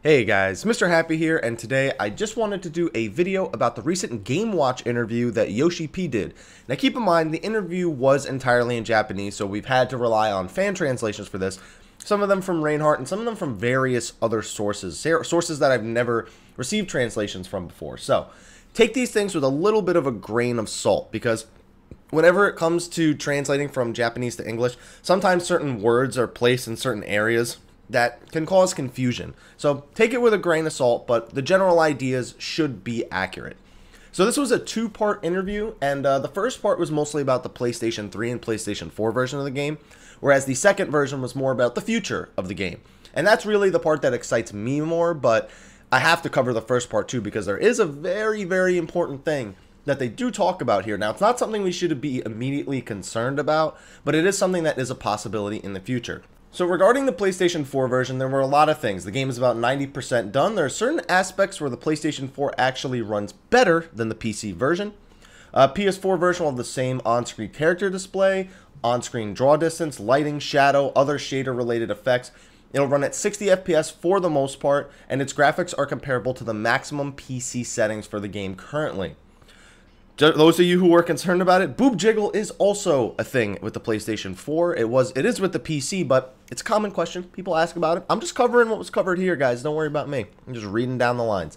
Hey guys, Mr. Happy here, and today I just wanted to do a video about the recent Game Watch interview that Yoshi-P did. Now keep in mind, the interview was entirely in Japanese, so we've had to rely on fan translations for this, some of them from Reinhardt and some of them from various other sources that I've never received translations from before. So take these things with a little bit of a grain of salt, because whenever it comes to translating from Japanese to English, sometimes certain words are placed in certain areas that can cause confusion. So take it with a grain of salt, but the general ideas should be accurate. So this was a two-part interview, and the first part was mostly about the PlayStation 3 and PlayStation 4 version of the game, whereas the second version was more about the future of the game. And that's really the part that excites me more, but I have to cover the first part too, because there is a very, very important thing that they do talk about here. Now, it's not something we should be immediately concerned about, but it is something that is a possibility in the future. So regarding the PlayStation 4 version, there were a lot of things. The game is about 90% done. There are certain aspects where the PlayStation 4 actually runs better than the PC version. PS4 version will have the same on-screen character display, on-screen draw distance, lighting, shadow, other shader-related effects. It'll run at 60 FPS for the most part, and its graphics are comparable to the maximum PC settings for the game currently. Those of you who are concerned about it, boob jiggle is also a thing with the PlayStation 4. It is with the PC, but it's a common question. People ask about it. I'm just covering what was covered here, guys. Don't worry about me. I'm just reading down the lines.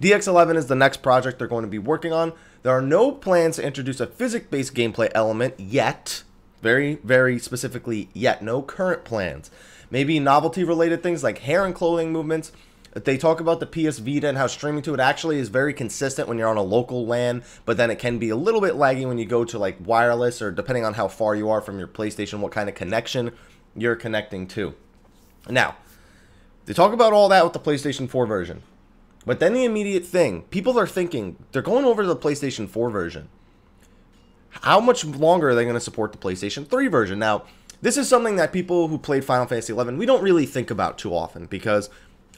DX11 is the next project they're going to be working on. There are no plans to introduce a physics-based gameplay element yet. Very, very specifically yet. No current plans. Maybe novelty-related things like hair and clothing movements. They talk about the PS Vita and how streaming to it actually is very consistent when you're on a local LAN, but then it can be a little bit laggy when you go to like wireless, or depending on how far you are from your PlayStation, what kind of connection you're connecting to. Now, they talk about all that with the PlayStation 4 version, but then the immediate thing, people are thinking, they're going over to the PlayStation 4 version. How much longer are they going to support the PlayStation 3 version? Now, this is something that people who played Final Fantasy XI, we don't really think about too often, because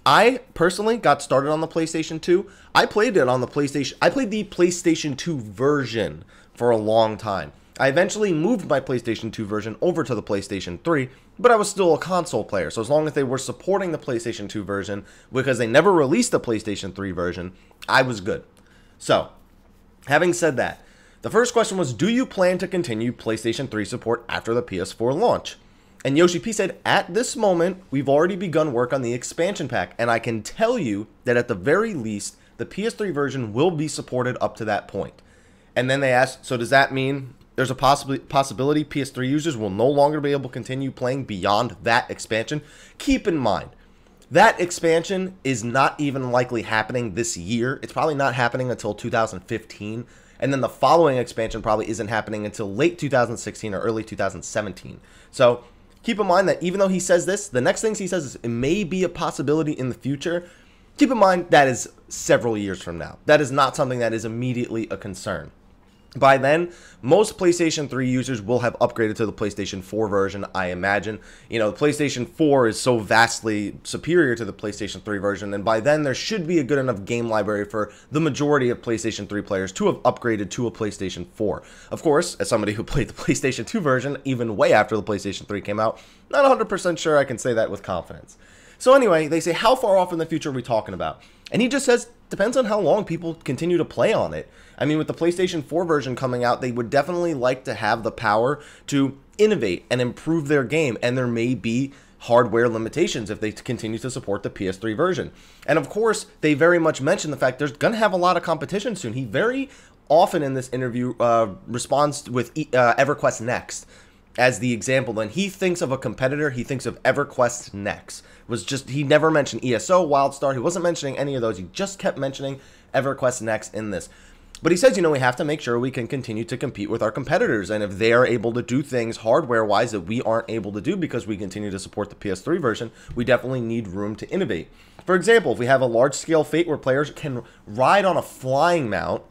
I personally got started on the PlayStation 2. I played it on the PlayStation. I played the PlayStation 2 version for a long time. I eventually moved my PlayStation 2 version over to the PlayStation 3, but I was still a console player. So as long as they were supporting the PlayStation 2 version, because they never released the PlayStation 3 version, I was good. So, having said that, the first question was, do you plan to continue PlayStation 3 support after the PS4 launch? And Yoshi-P said, at this moment, we've already begun work on the expansion pack, and I can tell you that at the very least, the PS3 version will be supported up to that point. And then they asked, so does that mean there's a possibility PS3 users will no longer be able to continue playing beyond that expansion? Keep in mind, that expansion is not even likely happening this year. It's probably not happening until 2015. And then the following expansion probably isn't happening until late 2016 or early 2017. So keep in mind that even though he says this, the next things he says is it may be a possibility in the future. Keep in mind that is several years from now. That is not something that is immediately a concern. By then, most PlayStation 3 users will have upgraded to the PlayStation 4 version, I imagine. You know, the PlayStation 4 is so vastly superior to the PlayStation 3 version, and by then there should be a good enough game library for the majority of PlayStation 3 players to have upgraded to a PlayStation 4. Of course, as somebody who played the PlayStation 2 version, even way after the PlayStation 3 came out, not 100% sure I can say that with confidence. So anyway, they say, how far off in the future are we talking about? And he just says, depends on how long people continue to play on it. I mean, with the PlayStation 4 version coming out, they would definitely like to have the power to innovate and improve their game, and there may be hardware limitations if they continue to support the PS3 version. And of course, they very much mention the fact there's going to have a lot of competition soon. He very often in this interview responds with EverQuest Next as the example. When he thinks of a competitor, he thinks of EverQuest Next. He never mentioned ESO, WildStar. He wasn't mentioning any of those. He just kept mentioning EverQuest Next in this. But he says, you know, we have to make sure we can continue to compete with our competitors. And if they are able to do things hardware-wise that we aren't able to do because we continue to support the PS3 version, we definitely need room to innovate. For example, if we have a large-scale Fate where players can ride on a flying mount,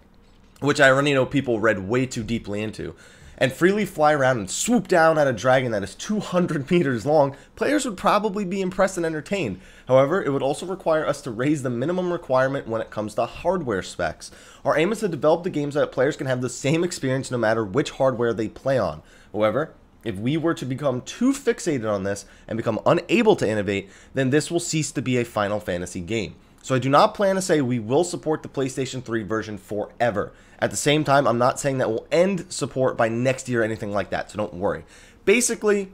which I already know people read way too deeply into, and freely fly around and swoop down at a dragon that is 200 meters long, players would probably be impressed and entertained. However, it would also require us to raise the minimum requirement when it comes to hardware specs. Our aim is to develop the games so that players can have the same experience no matter which hardware they play on. However, If we were to become too fixated on this and become unable to innovate, then this will cease to be a Final Fantasy game. So I do not plan to say we will support the PlayStation 3 version forever. At the same time, I'm not saying that we'll end support by next year or anything like that, so don't worry. Basically,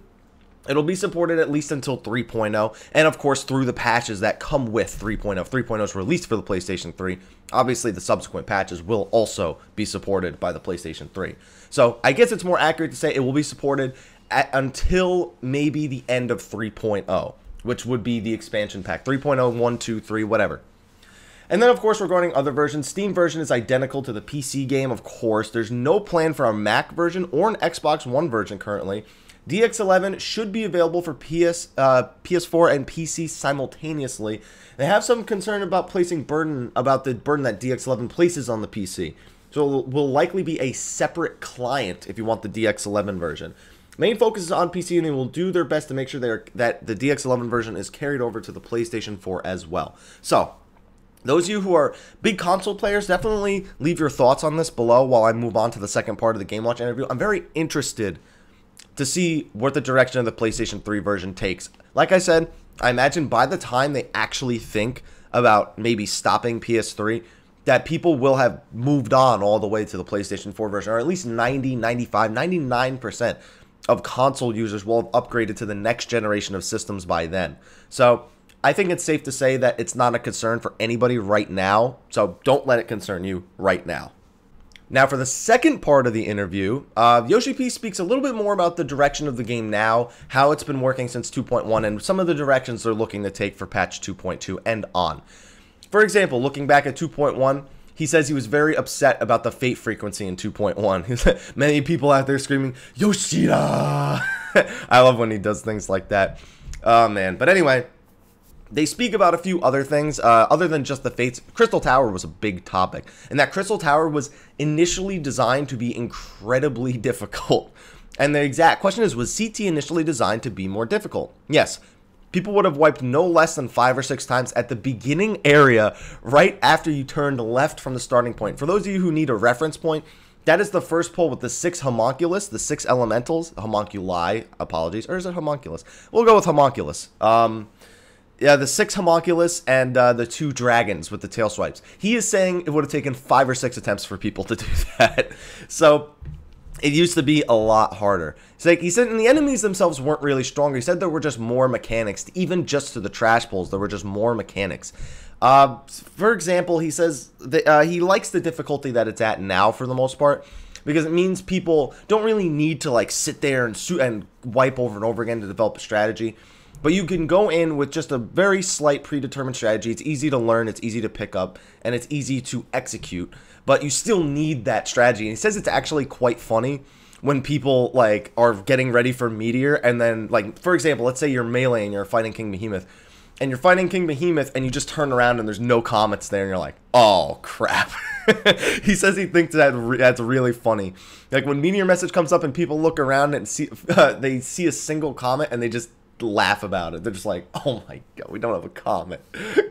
it'll be supported at least until 3.0, and of course through the patches that come with 3.0. 3.0 is released for the PlayStation 3. Obviously, the subsequent patches will also be supported by the PlayStation 3. So I guess it's more accurate to say it will be supported until maybe the end of 3.0, which would be the expansion pack. 3.0, 1, 2, 3, whatever. And then, of course, regarding other versions, Steam version is identical to the PC game, of course. There's no plan for a Mac version or an Xbox One version currently. DX11 should be available for PS4 and PC simultaneously. They have some concern about the burden that DX11 places on the PC. So it will likely be a separate client if you want the DX11 version. Main focus is on PC, and they will do their best to make sure that the DX11 version is carried over to the PlayStation 4 as well. So, those of you who are big console players, definitely leave your thoughts on this below while I move on to the second part of the Game Watch interview. I'm very interested to see what the direction of the PlayStation 3 version takes. Like I said, I imagine by the time they actually think about maybe stopping PS3, that people will have moved on all the way to the PlayStation 4 version, or at least 90, 95, 99% of console users will have upgraded to the next generation of systems by then. So I think it's safe to say that it's not a concern for anybody right now, so don't let it concern you right now. Now, for the second part of the interview, Yoshi-P speaks a little bit more about the direction of the game now, how it's been working since 2.1, and some of the directions they're looking to take for patch 2.2 and on. For example, looking back at 2.1, he says he was very upset about the fate frequency in 2.1. Many people out there screaming, Yoshida! I love when he does things like that. Oh, man. But anyway, they speak about a few other things, other than just the fates. Crystal Tower was a big topic, and that Crystal Tower was initially designed to be incredibly difficult. And the exact question is, was CT initially designed to be more difficult? Yes. People would have wiped no less than 5 or 6 times at the beginning area right after you turned left from the starting point. For those of you who need a reference point, that is the first pull with the 6 homunculus, the 6 elementals, homunculi, apologies, or is it homunculus? We'll go with homunculus. Yeah, the 6 homunculus and the 2 dragons with the tail swipes. He is saying it would have taken 5 or 6 attempts for people to do that. So it used to be a lot harder. He said, and the enemies themselves weren't really stronger. He said there were just more mechanics. Even just to the trash pulls, there were just more mechanics. For example, he says that he likes the difficulty that it's at now for the most part, because it means people don't really need to like sit there and wipe over and over again to develop a strategy. But you can go in with just a very slight predetermined strategy. It's easy to learn, it's easy to pick up, and it's easy to execute. But you still need that strategy. And he says it's actually quite funny when people like are getting ready for Meteor, and then like, for example, let's say you're melee and you're fighting King Behemoth, and you're fighting King Behemoth, and you just turn around and there's no comets there, and you're like, oh crap. He says he thinks that's really funny. Like when Meteor message comes up and people look around and see they see a single comet and they just laugh about it. They're just like, oh my god, we don't have a comet.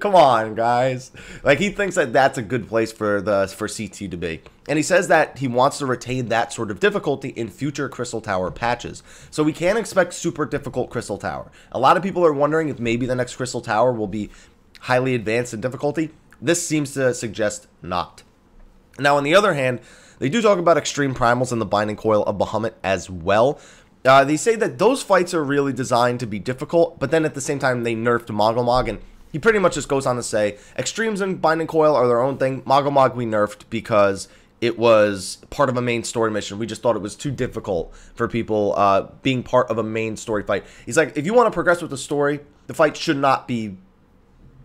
Come on, guys. Like, he thinks that that's a good place for CT to be. And he says that he wants to retain that sort of difficulty in future Crystal Tower patches. So we can expect super difficult Crystal Tower. A lot of people are wondering if maybe the next Crystal Tower will be highly advanced in difficulty. This seems to suggest not. Now, on the other hand, they do talk about extreme primals and the binding coil of Bahamut as well. They say that those fights are really designed to be difficult, but then at the same time they nerfed Mogomog, and he pretty much just goes on to say, Extremes and Binding Coil are their own thing. Mogomog we nerfed because it was part of a main story mission. We just thought it was too difficult for people being part of a main story fight. He's like, if you want to progress with the story, the fight should not be,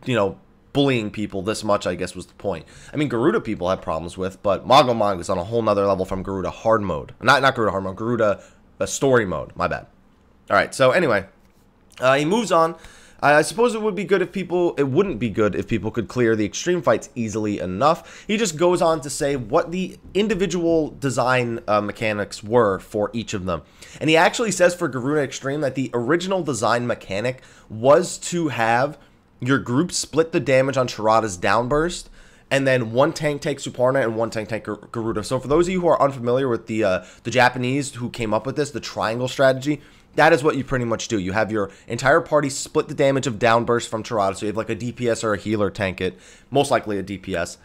you know, bullying people this much, I guess was the point. I mean, Garuda people had problems with, but Mogomog is on a whole nother level from Garuda hard mode. Not Garuda hard mode, Garuda story mode, my bad. Alright, so anyway, he moves on. I suppose it wouldn't be good if people could clear the extreme fights easily enough. He just goes on to say what the individual design mechanics were for each of them. And he actually says for Garuda Extreme that the original design mechanic was to have your group split the damage on Sharada's downburst, and then one tank takes Suparna and one tank Garuda. So for those of you who are unfamiliar with the Japanese who came up with this, the triangle strategy, that is what you pretty much do. You have your entire party split the damage of downburst from Tirada, so you have like a DPS or a healer tank it, most likely a DPS.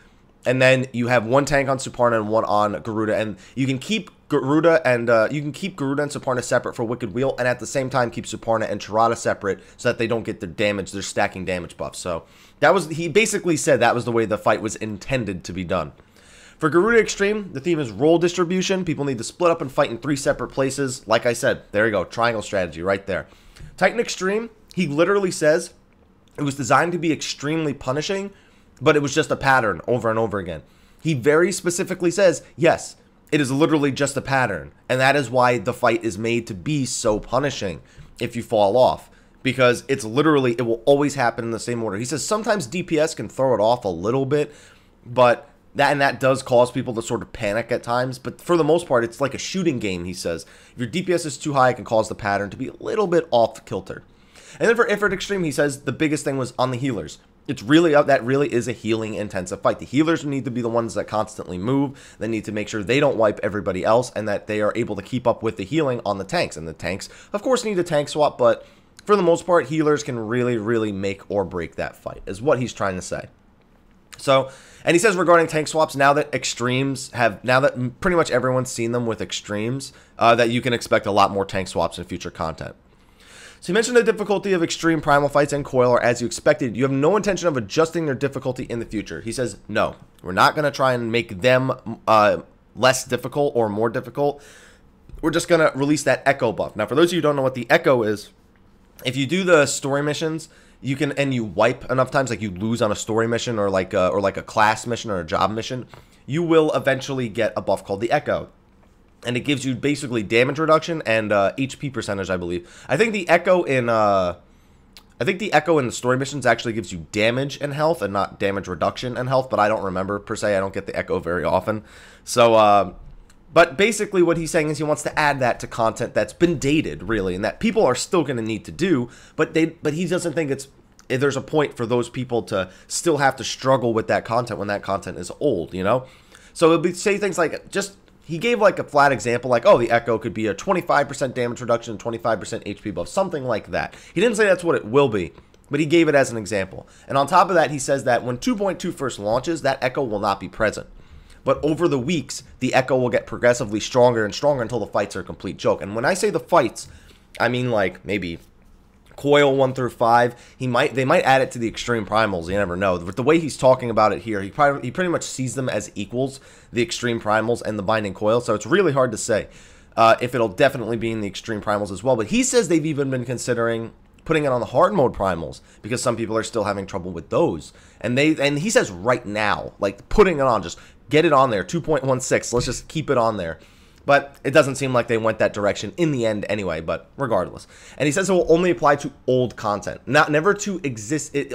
And then you have one tank on Suparna and one on Garuda, and you can keep Garuda and Suparna separate for Wicked Wheel, and at the same time keep Suparna and Tirada separate so that they don't get their damage. They're stacking damage buffs. So that was, he basically said that was the way the fight was intended to be done. For Garuda Extreme, the theme is role distribution. People need to split up and fight in 3 separate places. Like I said, there you go, triangle strategy right there. Titan Extreme, he literally says it was designed to be extremely punishing, but it was just a pattern over and over again. He very specifically says, yes, it is literally just a pattern, and that is why the fight is made to be so punishing if you fall off, because it's literally, it will always happen in the same order. He says sometimes DPS can throw it off a little bit, but that does cause people to sort of panic at times, but for the most part, it's like a shooting game, he says. If your DPS is too high, it can cause the pattern to be a little bit off kilter. And then for Ifrit Extreme, he says the biggest thing was on the healers. It's really, that really is a healing intensive fight. The healers need to be the ones that constantly move. They need to make sure they don't wipe everybody else and that they are able to keep up with the healing on the tanks. And the tanks, of course, need a tank swap, but for the most part, healers can really, really make or break that fight, is what he's trying to say. So, and he says regarding tank swaps, now that extremes have, now that pretty much everyone's seen them with extremes, that you can expect a lot more tank swaps in future content. So he mentioned the difficulty of extreme primal fights and coil are as you expected. You have no intention of adjusting their difficulty in the future. He says, no, we're not going to try and make them less difficult or more difficult. We're just going to release that echo buff. Now, for those of you who don't know what the echo is, if you do the story missions, you can, and you wipe enough times, like you lose on a story mission or like a class mission or a job mission, you will eventually get a buff called the echo. And it gives you basically damage reduction and HP percentage, I believe. I think the echo in the story missions actually gives you damage and health and not damage reduction and health, but I don't remember per se. I don't get the echo very often. So, but basically what he's saying is he wants to add that to content that's been dated, really, and that people are still going to need to do, but he doesn't think there's a point for those people to still have to struggle with that content when that content is old, you know? So it'll be, say things like, he gave like a flat example, like, oh, the echo could be a 25% damage reduction, 25% HP buff, something like that. He didn't say that's what it will be, but he gave it as an example. And on top of that, he says that when 2.2 first launches, that echo will not be present. But over the weeks, the echo will get progressively stronger and stronger until the fights are a complete joke. And when I say the fights, I mean like maybe Coil 1 through 5. They might add it to the extreme primals. You never know. But the way he's talking about it here, he pretty much sees them as equals, the extreme primals and the binding coil. So it's really hard to say if it'll definitely be in the extreme primals as well. But he says they've even been considering putting it on the hard mode primals because some people are still having trouble with those. And he says right now, like putting it on, just get it on there. 2.16. Let's just keep it on there. But it doesn't seem like they went that direction in the end anyway, but regardless. And he says it will only apply to old content. Never to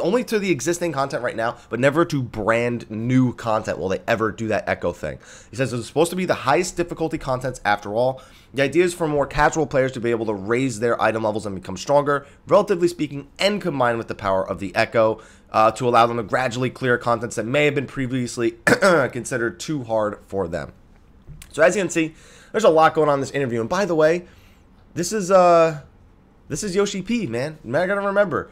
only to the existing content right now, but never to brand new content will they ever do that echo thing. He says it's supposed to be the highest difficulty contents after all. The idea is for more casual players to be able to raise their item levels and become stronger, relatively speaking, and combined with the power of the echo to allow them to gradually clear contents that may have been previously considered too hard for them. So as you can see, there's a lot going on in this interview. And by the way, this is Yoshi-P, man. I gotta remember,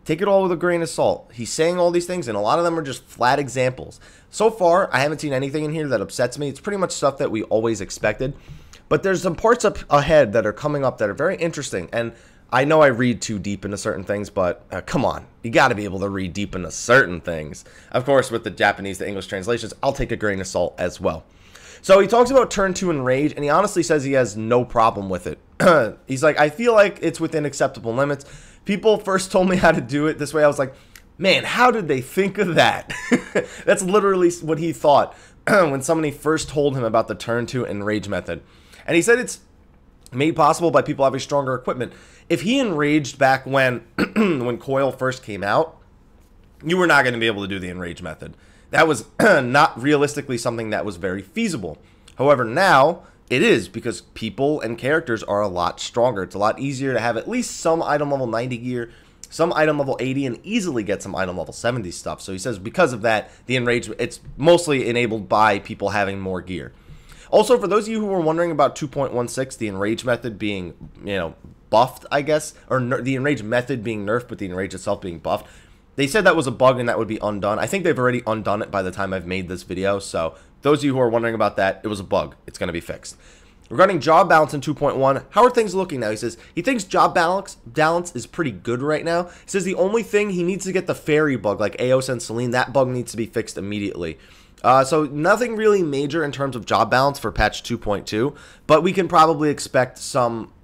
take it all with a grain of salt. He's saying all these things, and a lot of them are just flat examples. So far, I haven't seen anything in here that upsets me. It's pretty much stuff that we always expected. But there's some parts up ahead that are coming up that are very interesting. And I know I read too deep into certain things, but come on. You got to be able to read deep into certain things. Of course, with the Japanese to English translations, I'll take a grain of salt as well. So he talks about turn 2 Enrage, and he honestly says he has no problem with it. He's like, I feel like it's within acceptable limits. People first told me how to do it this way. I was like, man, how did they think of that? That's literally what he thought when somebody first told him about the turn 2 Enrage method. And he said it's made possible by people having stronger equipment. If he enraged back when, when Coil first came out, you were not going to be able to do the Enrage method. That was not realistically something that was very feasible. However, now it is because people and characters are a lot stronger. It's a lot easier to have at least some item level 90 gear some item level 80 and easily get some item level 70 stuff. So he says because of that, the enrage, it's mostly enabled by people having more gear. Also, for those of you who were wondering about 2.16, the enrage method being, buffed, I guess, or the enrage method being nerfed, but the enrage itself being buffed, they said that was a bug and that would be undone. I think they've already undone it by the time I've made this video. So those of you who are wondering about that, it was a bug. It's going to be fixed. Regarding job balance in 2.1, how are things looking now? He says he thinks job balance is pretty good right now. He says the only thing he needs to get the fairy bug, like Eos and Selene, that bug needs to be fixed immediately. So nothing really major in terms of job balance for patch 2.2, but we can probably expect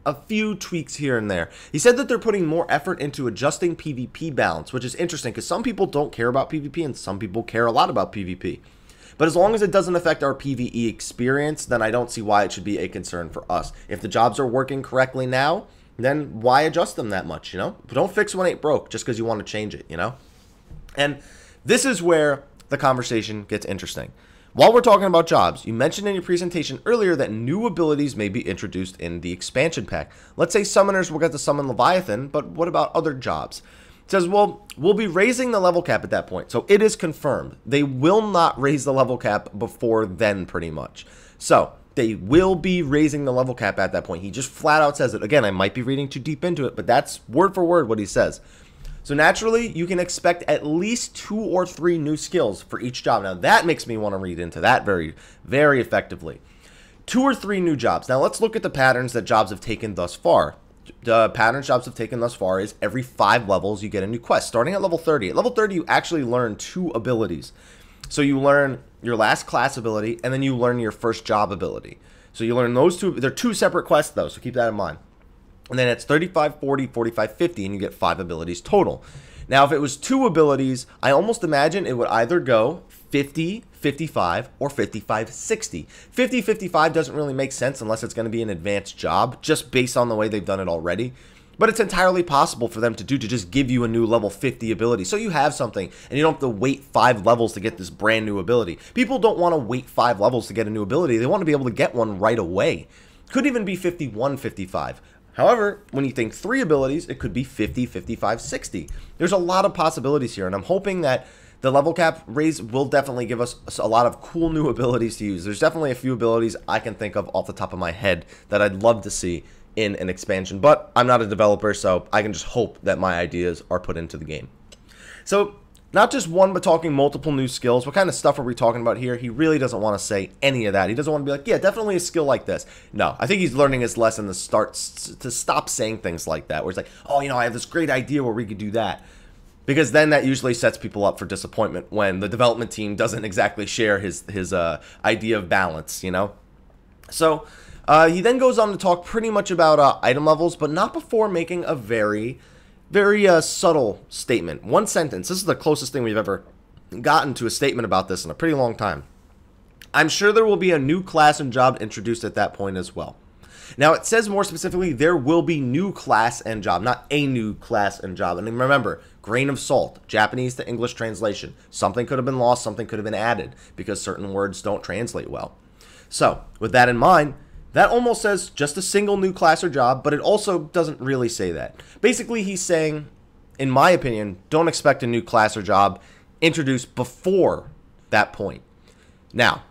a few tweaks here and there. He said that they're putting more effort into adjusting PvP balance, which is interesting because some people don't care about PvP and some people care a lot about PvP. But as long as it doesn't affect our PvE experience, then I don't see why it should be a concern for us. If the jobs are working correctly now, then why adjust them that much, But don't fix what ain't broke just because you want to change it, And this is where the conversation gets interesting. While we're talking about jobs, you mentioned in your presentation earlier that new abilities may be introduced in the expansion pack. Let's say summoners will get to summon Leviathan, but what about other jobs? It says, well, we'll be raising the level cap at that point. So it is confirmed. They will not raise the level cap before then, pretty much. So they will be raising the level cap at that point. He just flat out says it. Again, I might be reading too deep into it, but that's word for word what he says. So naturally, you can expect at least 2 or 3 new skills for each job. Now, that makes me want to read into that very, very effectively. 2 or 3 new jobs. Now, let's look at the patterns that jobs have taken thus far. The patterns jobs have taken thus far is every 5 levels you get a new quest, starting at level 30. At level 30, you actually learn 2 abilities. So you learn your last class ability, and then you learn your first job ability. So you learn those 2. They're 2 separate quests, though, so keep that in mind. And then it's 35, 40, 45, 50, and you get 5 abilities total. Now, if it was 2 abilities, I almost imagine it would either go 50, 55, or 55, 60. 50, 55 doesn't really make sense unless it's going to be an advanced job, just based on the way they've done it already. But it's entirely possible for them to just give you a new level 50 ability. So you have something, and you don't have to wait 5 levels to get this brand new ability. People don't want to wait 5 levels to get a new ability. They want to be able to get one right away. Could even be 51, 55. However, when you think 3 abilities, it could be 50, 55, 60. There's a lot of possibilities here, and I'm hoping that the level cap raise will definitely give us a lot of cool new abilities to use. There's definitely a few abilities I can think of off the top of my head that I'd love to see in an expansion, but I'm not a developer, so I can just hope that my ideas are put into the game. So, not just one, but talking multiple new skills. What kind of stuff are we talking about here? He really doesn't want to say any of that. He doesn't want to be like, yeah, definitely a skill like this. No, I think he's learning his lesson to stop saying things like that, where he's like, oh, I have this great idea where we could do that. Because then that usually sets people up for disappointment when the development team doesn't exactly share his idea of balance, So, he then goes on to talk pretty much about item levels, but not before making a very subtle statement. One sentence. This is the closest thing we've ever gotten to a statement about this in a pretty long time. I'm sure there will be a new class and job introduced at that point as well. Now, it says more specifically, there will be new class and job, not a new class and job. And remember, grain of salt, Japanese to English translation. Something could have been lost, something could have been added, because certain words don't translate well. So, with that in mind, that almost says just a single new class or job, but it also doesn't really say that. Basically, he's saying, in my opinion, don't expect a new class or job introduced before that point. Now,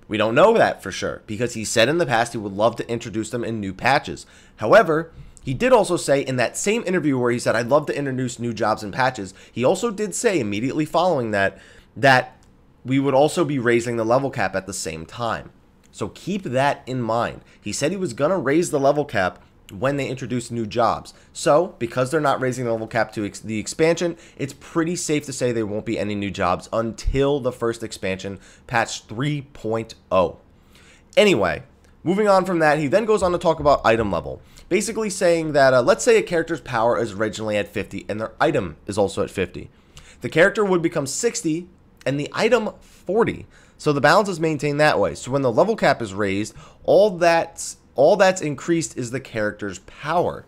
we don't know that for sure, because he said in the past he would love to introduce them in new patches. However, he did also say in that same interview where he said, I'd love to introduce new jobs and patches, he also did say immediately following that we would also be raising the level cap at the same time. So keep that in mind. He said he was going to raise the level cap when they introduce new jobs. So, because they're not raising the level cap to the expansion, it's pretty safe to say there won't be any new jobs until the first expansion, patch 3.0. Anyway, moving on from that, he then goes on to talk about item level. Basically saying that, let's say a character's power is originally at 50 and their item is also at 50. The character would become 60 and the item 40. So the balance is maintained that way. So when the level cap is raised, all that's increased is the character's power.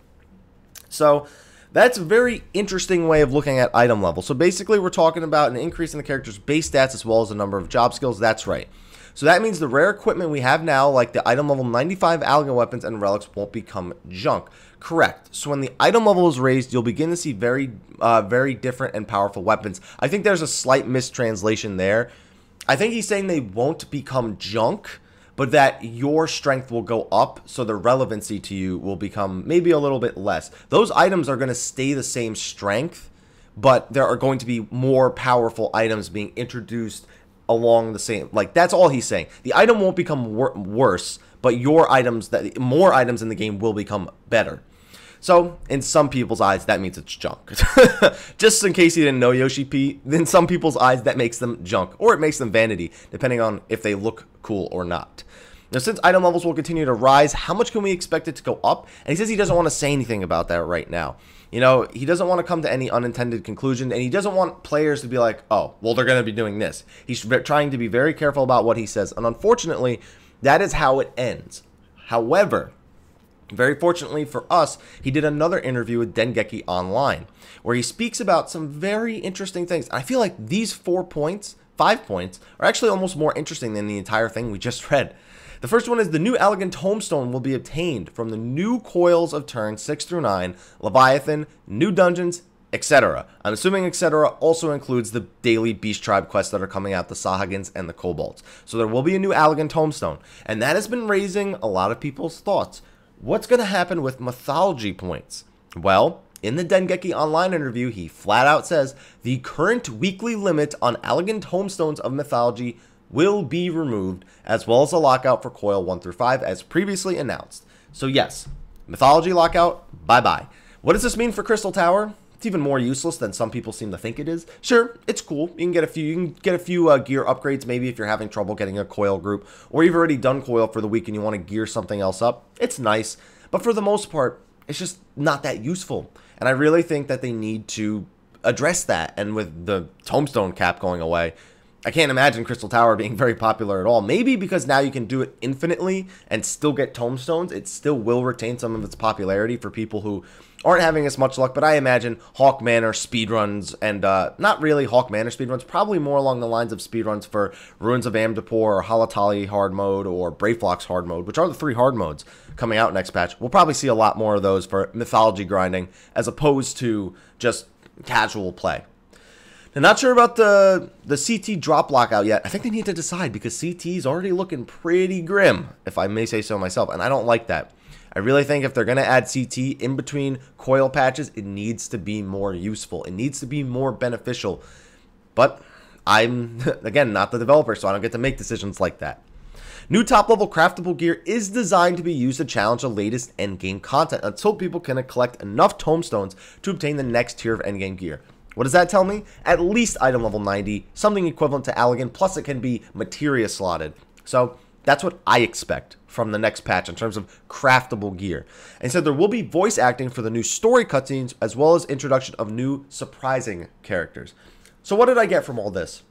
So that's a very interesting way of looking at item level. So basically we're talking about an increase in the character's base stats as well as the number of job skills. That's right. So that means the rare equipment we have now, like the item level 95 Allegan weapons and relics, won't become junk. Correct. So when the item level is raised, you'll begin to see very different and powerful weapons. I think there's a slight mistranslation there. I think he's saying they won't become junk, but that your strength will go up, so the relevancy to you will become maybe a little bit less. Those items are going to stay the same strength, but there are going to be more powerful items being introduced along the same, like, that's all he's saying. The item won't become worse, but your items, more items in the game will become better. So, in some people's eyes, that means it's junk. Just in case you didn't know, Yoshi-P, in some people's eyes, that makes them junk, or it makes them vanity, depending on if they look cool or not. Now, since item levels will continue to rise, how much can we expect it to go up? And he says he doesn't want to say anything about that right now. You know, he doesn't want to come to any unintended conclusion, and he doesn't want players to be like, oh, well, they're going to be doing this. He's trying to be very careful about what he says, and unfortunately, that is how it ends. However, very fortunately for us, he did another interview with Dengeki Online, where he speaks about some very interesting things. I feel like these 5 points, are actually almost more interesting than the entire thing we just read. The first one is the new Allegan Tombstone will be obtained from the new coils of turns 6 through 9, Leviathan, new dungeons, etc. I'm assuming etc. also includes the daily Beast Tribe quests that are coming out, the Sahagins and the Kobolds. So there will be a new Allegan Tombstone, and that has been raising a lot of people's thoughts. What's going to happen with Mythology points? Well, in the Dengeki Online interview, he flat out says the current weekly limit on Allegan Tombstones of Mythology will be removed, as well as a lockout for coil 1 through 5 as previously announced. So yes, Mythology lockout, bye-bye. What does this mean for Crystal Tower? It's even more useless than some people seem to think it is. Sure, it's cool. You can get a few gear upgrades, maybe if you're having trouble getting a coil group, or you've already done coil for the week and you want to gear something else up. It's nice, but for the most part, it's just not that useful. And I really think that they need to address that. And with the tombstone cap going away, I can't imagine Crystal Tower being very popular at all. Maybe because now you can do it infinitely and still get tombstones, it still will retain some of its popularity for people who aren't having as much luck. But I imagine Hawk Manor speedruns, and not really Hawk Manor speedruns, probably more along the lines of speedruns for Ruins of Amdapor or Halatali hard mode or Brayflox hard mode, which are the 3 hard modes coming out next patch. We'll probably see a lot more of those for Mythology grinding as opposed to just casual play. I'm not sure about the CT drop lockout yet. I think they need to decide, because CT is already looking pretty grim, if I may say so myself, and I don't like that. I really think if they're going to add CT in between coil patches, it needs to be more useful. It needs to be more beneficial. But I'm, again, not the developer, so I don't get to make decisions like that. New top-level craftable gear is designed to be used to challenge the latest endgame content until people can collect enough tombstones to obtain the next tier of endgame gear. What does that tell me? At least item level 90, something equivalent to Allegan, plus it can be materia slotted. So that's what I expect from the next patch in terms of craftable gear. And so there will be voice acting for the new story cutscenes, as well as introduction of new surprising characters. So what did I get from all this?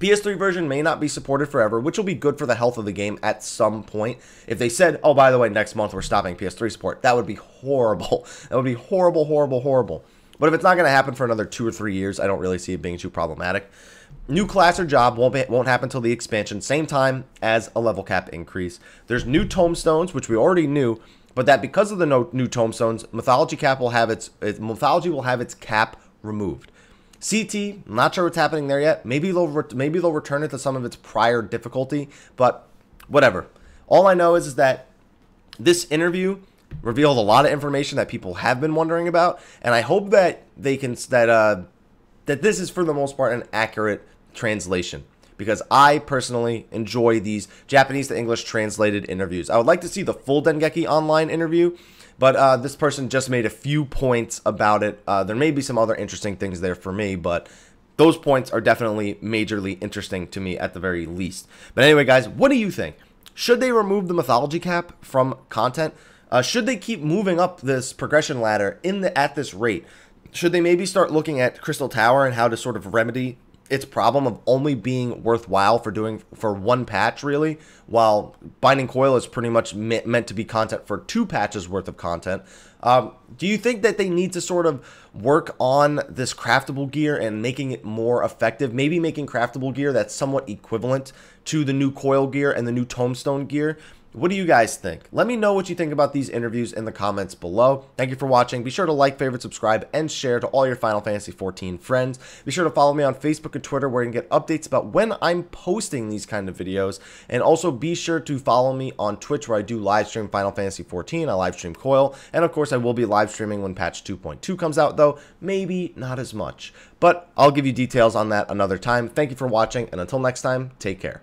PS3 version may not be supported forever, which will be good for the health of the game at some point. If they said, oh, by the way, next month we're stopping PS3 support, that would be horrible. That would be horrible, horrible, horrible. But if it's not going to happen for another 2 or 3 years, I don't really see it being too problematic. New class or job won't happen until the expansion, same time as a level cap increase. There's new tombstones, which we already knew, but that because of the new tombstones, Mythology will have its cap removed. CT, not sure what's happening there yet. Maybe they'll return it to some of its prior difficulty, but whatever. All I know is that this interview revealed a lot of information that people have been wondering about, and I hope that that this is for the most part an accurate translation, because I personally enjoy these Japanese to English translated interviews. I would like to see the full Dengeki Online interview, but this person just made a few points about it. There may be some other interesting things there for me, but those points are definitely majorly interesting to me at the very least. But anyway, guys, what do you think? Should they remove the Mythology cap from content? Should they keep moving up this progression ladder at this rate? Should they maybe start looking at Crystal Tower and how to sort of remedy its problem of only being worthwhile for one patch, really, while Binding Coil is pretty much meant to be content for 2 patches worth of content. Do you think that they need to sort of work on this craftable gear and making it more effective? Maybe making craftable gear that's somewhat equivalent to the new coil gear and the new tombstone gear? What do you guys think? Let me know what you think about these interviews in the comments below. Thank you for watching. Be sure to like, favorite, subscribe, and share to all your Final Fantasy XIV friends. Be sure to follow me on Facebook and Twitter where you can get updates about when I'm posting these kind of videos. And also be sure to follow me on Twitch where I do live stream Final Fantasy XIV. I live stream Coil. And of course, I will be live streaming when patch 2.2 comes out, though maybe not as much. But I'll give you details on that another time. Thank you for watching, and until next time, take care.